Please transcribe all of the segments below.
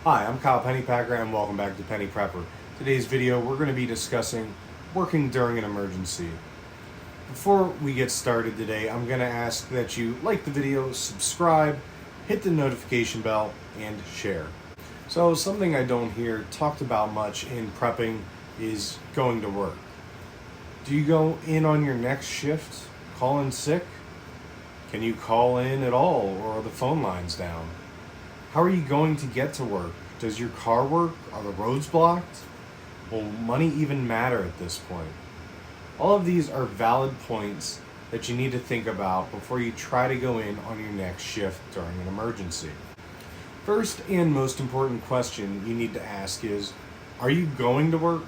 Hi, I'm Kyle Pennypacker and welcome back to Penny Prepper. Today's video we're going to be discussing working during an emergency. Before we get started today, I'm going to ask that you like the video, subscribe, hit the notification bell, and share. So something I don't hear talked about much in prepping is going to work. Do you go in on your next shift, call in sick? Can you call in at all, or are the phone lines down? How are you going to get to work? Does your car work? Are the roads blocked? Will money even matter at this point? All of these are valid points that you need to think about before you try to go in on your next shift during an emergency. First and most important question you need to ask is, are you going to work?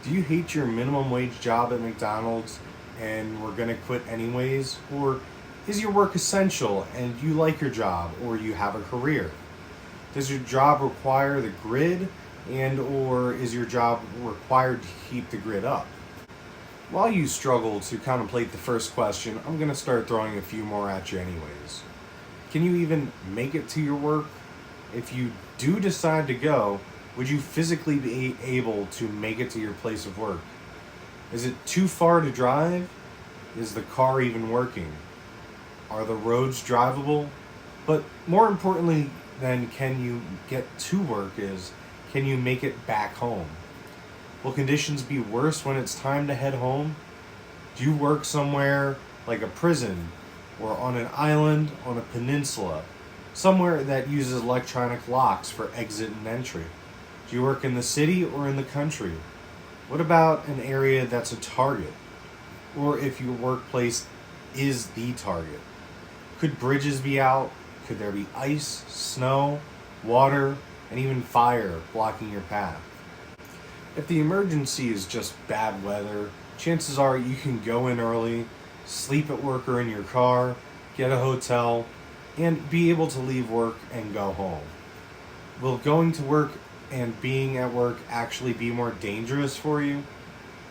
Do you hate your minimum wage job at McDonald's and we're going to quit anyways? Or is your work essential and you like your job or you have a career? Does your job require the grid or is your job required to keep the grid up? While you struggle to contemplate the first question, I'm going to start throwing a few more at you anyways. Can you even make it to your work? If you do decide to go, would you physically be able to make it to your place of work? Is it too far to drive? Is the car even working? Are the roads drivable? But more importantly than can you get to work is, can you make it back home? Will conditions be worse when it's time to head home? Do you work somewhere like a prison or on an island on a peninsula, somewhere that uses electronic locks for exit and entry? Do you work in the city or in the country? What about an area that's a target? Or if your workplace is the target? Could bridges be out? Could there be ice, snow, water, and even fire blocking your path? If the emergency is just bad weather, chances are you can go in early, sleep at work or in your car, get a hotel, and be able to leave work and go home. Will going to work and being at work actually be more dangerous for you?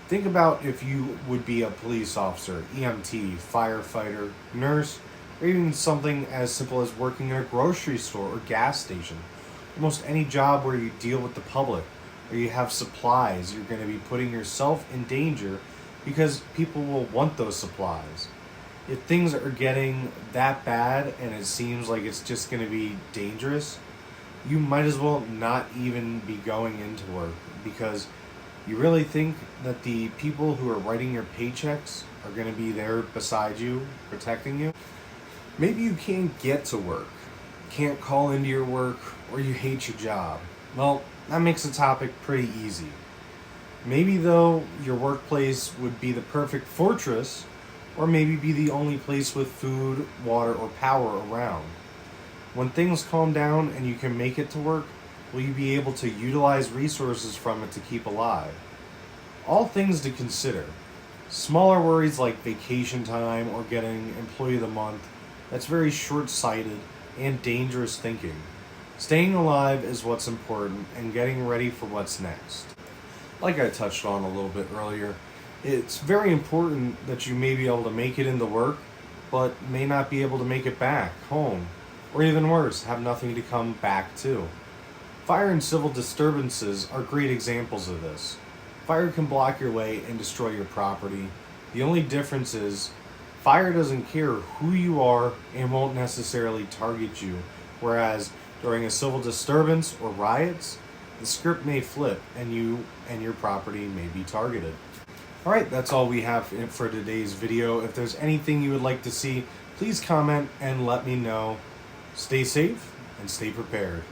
Think about if you would be a police officer, EMT, firefighter, nurse, or even something as simple as working in a grocery store or gas station. Almost any job where you deal with the public or you have supplies, you're going to be putting yourself in danger because people will want those supplies. If things are getting that bad and it seems like it's just going to be dangerous, you might as well not even be going into work, because you really think that the people who are writing your paychecks are going to be there beside you, protecting you? Maybe you can't get to work, can't call into your work, or you hate your job. Well, that makes the topic pretty easy. Maybe though, your workplace would be the perfect fortress, or maybe be the only place with food, water, or power around. When things calm down and you can make it to work, will you be able to utilize resources from it to keep alive? All things to consider. Smaller worries like vacation time or getting employee of the month, that's very short-sighted and dangerous thinking. Staying alive is what's important and getting ready for what's next. Like I touched on a little bit earlier, it's very important that you may be able to make it into work, but may not be able to make it back home, or even worse, have nothing to come back to. Fire and civil disturbances are great examples of this. Fire can block your way and destroy your property. The only difference is, fire doesn't care who you are and won't necessarily target you, whereas during a civil disturbance or riots, the script may flip and you and your property may be targeted. Alright, that's all we have for today's video. If there's anything you would like to see, please comment and let me know. Stay safe and stay prepared.